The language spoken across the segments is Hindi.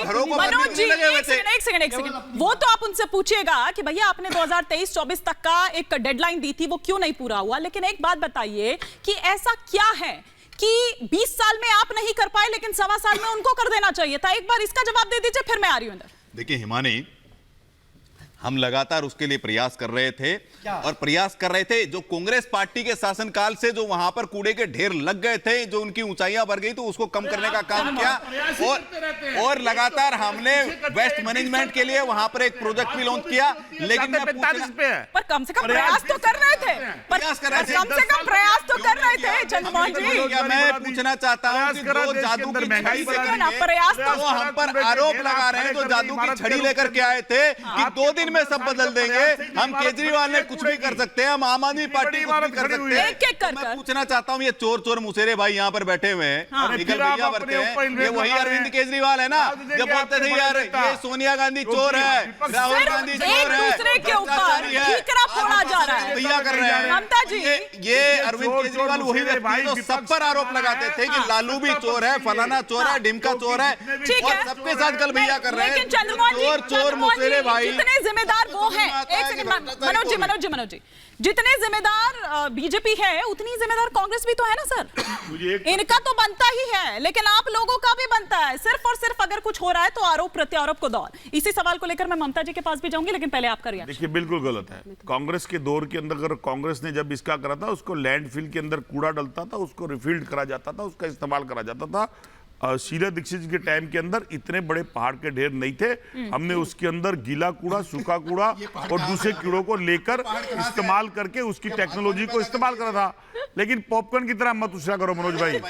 घरों को मनोज जी एक सेकंड वो तो आप उनसे पूछिएगा कि भैया आपने 2023-24 तक का एक डेडलाइन दी थी, वो क्यों नहीं पूरा हुआ। लेकिन एक बात बताइए कि ऐसा क्या है कि 20 साल में आप नहीं कर पाए लेकिन 1.25 साल में उनको कर देना चाहिए था? एक बार इसका जवाब दे दीजिए, फिर मैं आ रही हूं अंदर। देखिए हिमानी, हम लगातार उसके लिए प्रयास कर रहे थे और प्रयास कर रहे थे। जो कांग्रेस पार्टी के शासनकाल से जो वहां पर कूड़े के ढेर लग गए थे, जो उनकी ऊंचाइयां बढ़ गई, तो उसको कम करने का काम किया और लगातार हमने वेस्ट मैनेजमेंट के लिए वहां पर एक प्रोजेक्ट भी लॉन्च किया। लेकिन पर कम से कम प्रयास तो कर रहे थे, कम से कम प्रयास तो कर रहे थे चंद्रमोहन जी। मैं पूछना चाहता हूं कि जो जादू की महंगाई प्रयास तो हम पर आरोप लगा रहे हैं, जो जादू की छड़ी लेकर के आए थे कि 2 दिन में सब बदल देंगे, हम केजरीवाल ने कुछ भी कर सकते हैं, हम आम आदमी पार्टी कुछ भी कर सकते हैं। मैं पूछना चाहता हूं, ये चोर चोर मुसेरे भाई यहाँ पर बैठे हुए हैं, निकल भैया बढ़ते हैं, ये वही अरविंद केजरीवाल है ना, जब बोलते थे यार ये सोनिया गांधी चोर है, राहुल गांधी चोर है, दूसरे के ऊपर ठीकरा फोड़ा जा रहा है, भैया कर रहे हैं ममता जी। ये अरविंद केजरीवाल वही व्यक्ति जो सब पर आरोप लगाते थे कि लालू भी चोर है, फलाना चोर है, ढिमका चोर है, और सबके साथ कल भैया कर रहे हैं। चोर चोर मुसेरे भाई जितने जिम्मेदार वो हैं, एक सेकंड मनोज जी, जितने जिम्मेदार बीजेपी है उतनी जिम्मेदार कांग्रेस भी तो है ना सर। इनका तो बनता ही है, लेकिन आप लोगों का भी बनता है। सिर्फ और सिर्फ अगर कुछ हो रहा है तो आरोप प्रत्यारोप को दौर। इसी सवाल को लेकर मैं ममता जी के पास भी जाऊंगी, लेकिन पहले आपका रिएक्शन। देखिए बिल्कुल गलत है। कांग्रेस के दौर के अंदर अगर कांग्रेस ने जब इसका करा था, उसको लैंडफिल के अंदर कूड़ा डलता था, उसको रिफिल्ड करा जाता था, उसका इस्तेमाल करा जाता था। शीला दीक्षित जी के टाइम के अंदर इतने बड़े पहाड़ के ढेर नहीं थे, हमने उसके अंदर गीला कूड़ा, सूखा कूड़ा और दूसरे कीड़ों को लेकर इस्तेमाल करके उसकी टेक्नोलॉजी को इस्तेमाल करा था। लेकिन पॉपकॉर्न की तरह मत उछला करो मनोज भाई,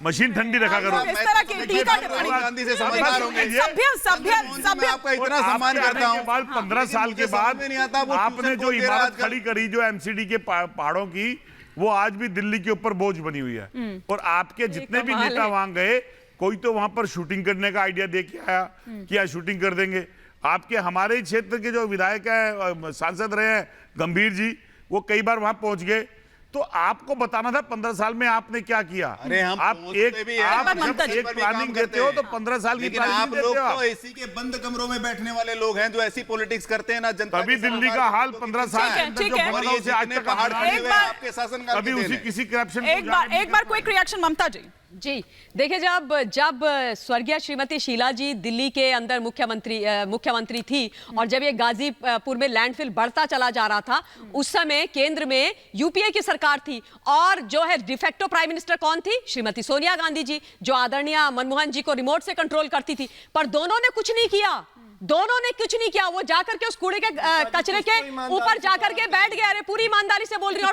मशीन ठंडी रखा करो। गांधी से समझदार होंगे, आपका इतना सम्मान करता हूं। 15 साल के बाद आपने जो इमारत खड़ी करी जो एमसीडी के पहाड़ों की, वो आज भी दिल्ली के ऊपर बोझ बनी हुई है। और आपके जितने भी नेता वहां गए, कोई तो वहां पर शूटिंग करने का आइडिया दे के आया कि आज शूटिंग कर देंगे। आपके हमारे ही क्षेत्र के जो विधायक है, सांसद रहे हैं गंभीर जी, वो कई बार वहां पहुंच गए। तो आपको बताना था 15 साल में आपने क्या किया। अरे हम आप एक प्लानिंग देते हो तो 15 साल की प्लानिंग आप लोग तो एसी के बंद कमरों में बैठने वाले लोग हैं जो ऐसी पॉलिटिक्स करते हैं ना। जनता तभी दिल्ली का हाल 15 साल के अंदर जो बना उसे आज तक पहाड़ आपके शासन का अभी उसी किसी करप्शन। एक बार क्विक रिएक्शन ममता जी। देखिए, जब स्वर्गीय श्रीमती शीला जी दिल्ली के अंदर मुख्यमंत्री थी और जब ये गाजीपुर में लैंडफिल बढ़ता चला जा रहा था, उस समय केंद्र में यूपीए की सरकार थी और जो है डिफेक्टो प्राइम मिनिस्टर कौन थी? श्रीमती सोनिया गांधी जी, जो आदरणीय मनमोहन जी को रिमोट से कंट्रोल करती थी। पर दोनों ने कुछ नहीं किया, वो जाकर के उस कूड़े के कचरे के ऊपर जाकर के बैठ गए। अरे पूरी ईमानदारी से बोल रही हूँ।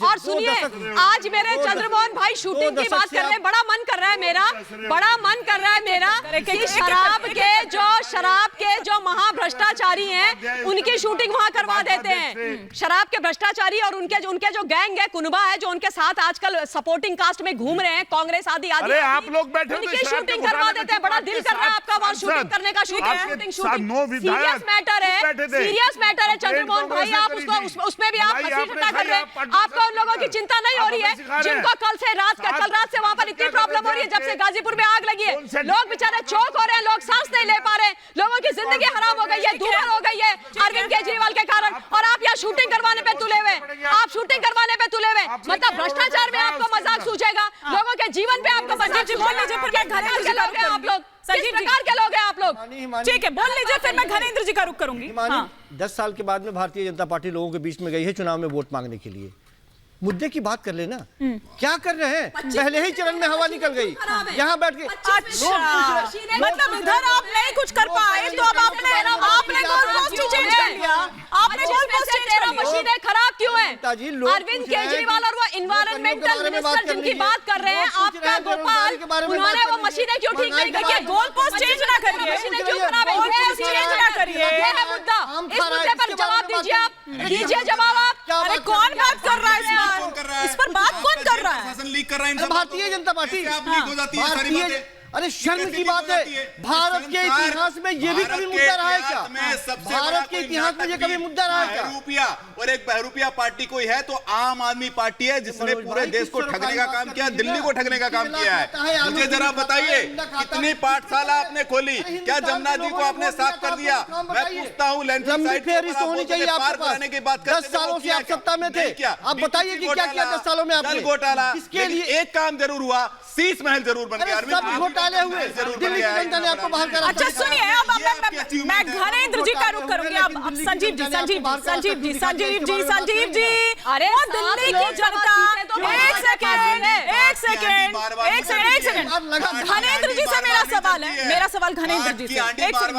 और सुनिए आज मेरे चंद्रमोहन भाई शूटिंग की बात कर रहे हैं। बड़ा मन कर रहा है मेरा कि शराब के जो महाभ्रष्टाचारी हैं उनकी शूटिंग वहां करवा देते हैं। शराब के भ्रष्टाचारी और उनके जो गैंग है, कुनबा है, जो उनके साथ आजकल सपोर्टिंग कास्ट में घूम रहे हैं, कांग्रेस आदि आप लोग बैठे उनकी शूटिंग करवा देते हैं। बड़ा दिल कर रहा है आपका वहां शूटिंग करने का। सीरियस मैटर है चंद्रमोहन भाई, आप उसमें भी आप हंसी ठट्टा कर रहे हैं। आपको उन लोगों की चिंता नहीं हो रही है जिनको कल रात से वहां पर इतनी प्रॉब्लम हो रही है, जब से गाजीपुर में आग लगी है। लोग बेचारे चौक हो रहे हैं, लोग सांस नहीं ले पा रहे हैं, लोगों की जिंदगी हराम हो गई है, दूभर हो गई है अरविंद केजरीवाल के कारण। और आप यहाँ शूटिंग करवाने पे तुले हुए, मतलब भ्रष्टाचार में आपको मजाक सूझेगा, लोगों के जीवन पे आपको मजाक आप लोग किस प्रकार के लोग हैं आप लोग? ठीक है, बोल लीजिए, फिर मैं घनेंद्र जी का रुख करूंगी। 10 साल के बाद में भारतीय जनता पार्टी लोगों के बीच में गई है चुनाव में वोट मांगने के लिए। मुद्दे की बात कर लेना, क्या कर रहे हैं? पहले ही चरण में हवा निकल गई, यहाँ बैठ के। मतलब इधर आप नहीं कुछ कर पाए तो अब आपने गोल पोस्ट चेंज कर लिया। आपने गोल पोस्ट चेंज कर लिया। मशीनें खराब क्यों हैं? अरविंद केजरीवाल और वो एनवायरमेंटल मिनिस्टर जिनकी बात कर रहे हैं, आपका गोपाल, उन्होंने वो मशीनें क्यों ठीक नहीं की? गोल पोस्ट चेंज ना करिए, मशीनें क्यों खराब है? चेंज ना करिए। ये है मुद्दा, इस मुद्दे पर जवाब दीजिए आप, दीजिए जवाब आप। अरे कौन बात कर रहा है इस पर बात कौन कर रहा है? शासन लीक कर रहा है, भारतीय जनता पार्टी। अरे शर्म की बात है, भारत के इतिहास में ये भी कभी मुद्दा रहा है क्या? भारत के इतिहास में ये कभी मुद्दा रहा है क्या? बहरूपिया, और एक बहरूपिया पार्टी कोई है तो आम आदमी पार्टी है, जिसने पूरे देश को ठगने का काम किया, दिल्ली को ठगने का काम किया है। मुझे जरा बताइए कितनी पाठशाला आपने खोली, क्या जमुना जी को आपने साफ कर दिया? मैं पूछता हूँ, लैंडस्लाइड होनी चाहिए आपके पास। 10 सालों से आप सत्ता में थे, आप बताइए कि क्या किया 10 सालों में आपने? घोटाला, इसके लिए एक काम जरूर हुआ, शीश महल जरूर बन गया। सब घोटाले हुए, दिल्ली की जनता ने आपको बाहर करा। अच्छा सुनिए, अब मैं घनेंद्र जी का रुख करूंगी। अब संजीव जी अरे दिल्ली की जनता, एक सेकेंड, घनेंद्र जी से मेरा सवाल है, मेरा सवाल घनेंद्र जी से। एक सेकंड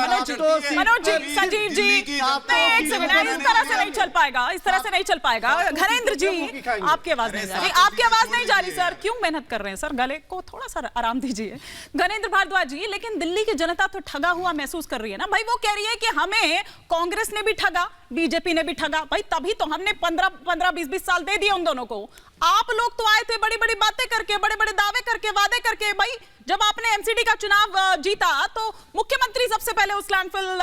मनोज जी, संजीव जी, एक सेकंड, इस तरह से नहीं चल पाएगा, इस तरह से नहीं चल पाएगा। घनेंद्र जी, आपकी आवाज नहीं जा रही, आपकी आवाज नहीं जा रही सर। क्यों मेहनत कर रहे हैं सर? गले को थोड़ा सा आराम दीजिए। घनेंद्र भारद्वाज जी, लेकिन दिल्ली की जनता तो ठगा हुआ महसूस कर रही है ना भाई। वो कह रही है कि हमें कांग्रेस ने भी ठगा, बीजेपी ने भी ठगा भाई, तभी तो हमने 15-20 साल दे दिए उन दोनों को। आप लोग तो आए थे बड़ी बड़ी बातें करके, बड़े बड़े दावे करके, वादे करके। भाई जब आपने एमसीडी का चुनाव जीता तो मुख्यमंत्री सबसे पहले उस लैंडफिल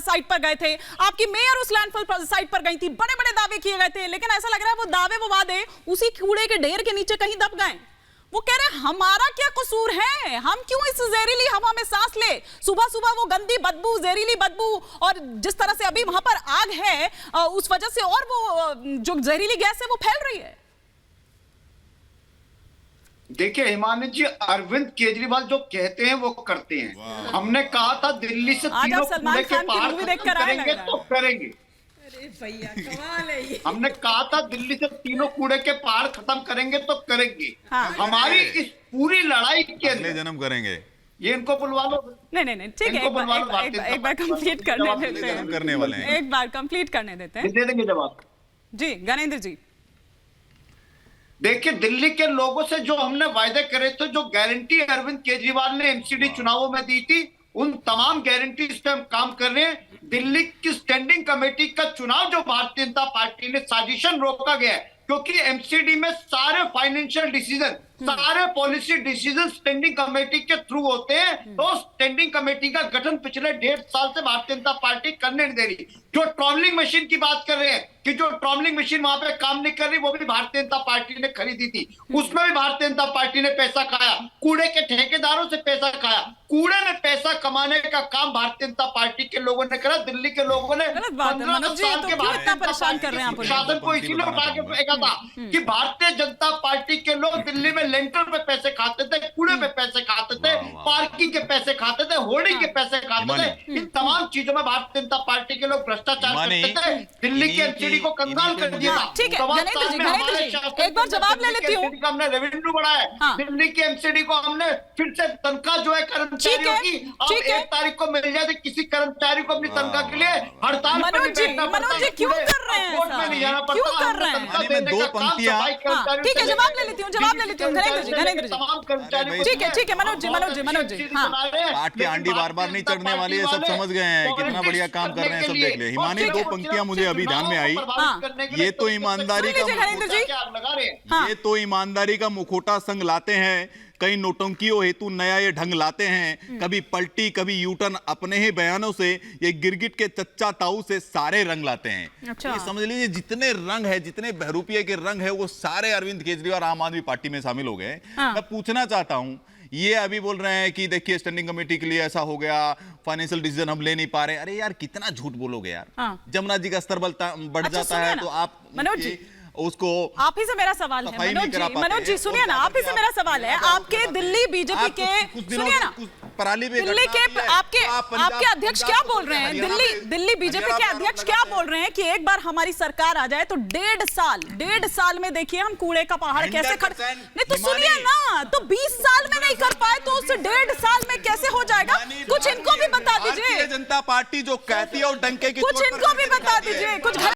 साइट पर गए थे, आपकी मेयर उस लैंडफिल साइट पर गई थी, बड़े बड़े दावे किए गए थे, लेकिन ऐसा लग रहा है वो दावे, वो वादे उसी कूड़े के ढेर के नीचे कहीं दब गए। वो कह रहे हैं हमारा क्या कसूर है, हम क्यों इस जहरीली हवा में सांस ले? सुबह सुबह वो गंदी बदबू, जहरीली बदबू, और जिस तरह से अभी वहां पर आग है उस वजह से और वो जो जहरीली गैस है वो फैल रही है। देखिए हिमानी जी, अरविंद केजरीवाल जो कहते हैं वो करते हैं। हमने कहा था दिल्ली से तीनों कूड़े के पहाड़ खत्म करेंगे तो करेंगे। अरे भैया कमाल है ये। हमने कहा था दिल्ली से तीनों कूड़े के पहाड़ खत्म करेंगे तो करेंगे। हमारी इस पूरी लड़ाई के अगले जन्म करेंगे। ये इनको बुलवा लो। नहीं ठीक है, एक बार कंप्लीट करने देते हैं, करने वाले हैं, एक बार कंप्लीट करने देते हैं, दे देंगे जवाब। जी ज्ञानेंद्र जी, देखिए दिल्ली के लोगों से जो हमने वायदे करे थे, जो गारंटी अरविंद केजरीवाल ने एमसीडी चुनावों में दी थी, उन तमाम गारंटी पे हम काम कर रहे हैं। दिल्ली की स्टैंडिंग कमेटी का चुनाव जो भारतीय जनता पार्टी ने साजिशन रोका गया है, क्योंकि एमसीडी में सारे फाइनेंशियल डिसीजन, सारे पॉलिसी डिसीजन स्टैंडिंग कमेटी के थ्रू होते हैं। तो स्टैंडिंग कमेटी का गठन पिछले 1.5 साल से भारतीय जनता पार्टी करने नहीं दे रही। जो ट्रॉलिंग मशीन की बात कर रहे हैं कि जो ट्रॉलिंग मशीन वहां पे काम नहीं कर रही, वो भी भारतीय जनता पार्टी ने खरीदी थी, उसमें भी भारतीय जनता पार्टी ने पैसा खाया, कूड़े के ठेकेदारों से पैसा खाया। कूड़े में पैसा कमाने का काम भारतीय जनता पार्टी के लोगों ने करा। दिल्ली के लोगों ने 15 साल के बाद शासन को इसीलिए उठा के फेंका था कि भारतीय जनता पार्टी के लोग दिल्ली में लेंटर पे पैसे खाते थे, कूड़े पे पैसे खाते थे, पार्किंग के पैसे खाते थे, होर्डिंग के पैसे खाते थे। इन तमाम चीजों में भारतीय जनता पार्टी के लोग भ्रष्टाचार करते थे। दिल्ली के एमसीडी को कंगाल कर दिया। ठीक है घनेंद्र जी, एक बार जवाब ले लेती हूँ। हमने रेवेन्यू बढ़ाया, दिल्ली के एमसीडी को हमने फिर से तनख्वाह जो है कर्मचारियों की अब 1 तारीख को मिल जाती। किसी कर्मचारी को अपनी तनख्वाह के लिए हड़ताल पर नहीं बैठना पड़ता, क्यों कर रहे हैं, कोर्ट में नहीं जाना पड़ता। क्यों कर रहे हैं? 2 पंक्तियां, ठीक है जवाब ले लेती हूँ, घनेंद्र जी, तमाम कर्मचारी। ठीक है मनोज जी, पाठ की आंडी बार-बार नहीं चढ़ने वाली है, सब समझ गए हैं, कितना बढ़िया काम कर रहे हैं, सब देख ले। हिमानी 2 पंक्तियां मुझे अभी ध्यान में आई, ये तो ईमानदारी का मुखौटा संग लाते हैं, कई नोटंकियों हेतु नया ये ढंग लाते हैं, कभी पलटी कभी यूटर्न, अपने ही बयानों से ये गिरगिट के चच्चा ताऊ से सारे रंग लाते हैं। अच्छा। ये समझ लीजिए जितने रंग है, जितने बहरूपिये के रंग है, वो सारे अरविंद केजरीवाल आम आदमी पार्टी में शामिल हो गए। मैं पूछना चाहता हूं, ये अभी बोल रहे हैं कि देखिए स्टैंडिंग कमेटी के लिए ऐसा हो गया, फाइनेंशियल डिसीजन हम ले नहीं पा रहे। अरे यार कितना झूठ बोलोगे यार। जमुना जी का स्तर बढ़ जाता है तो आप मनोज जी उसको, आप ही से मेरा सवाल है मनोज जी सुनिए ना, आप ही से मेरा सवाल है। आपके दिल्ली बीजेपी के, सुनिए ना, दिल्ली के आपके अध्यक्ष क्या बोल रहे हैं, दिल्ली बीजेपी के अध्यक्ष क्या बोल रहे हैं कि एक बार हमारी सरकार आ जाए तो 1.5 साल में देखिए हम कूड़े का पहाड़ कैसे खड़े। नहीं तो सुनिए ना, तो 20 साल में नहीं कर पाए तो उस 1.5 साल में कैसे हो जाएगा? कुछ इनको भी बता दीजिए। भारतीय जनता पार्टी जो कहती है और डंके की, कुछ इनको भी बता दीजिए, कुछ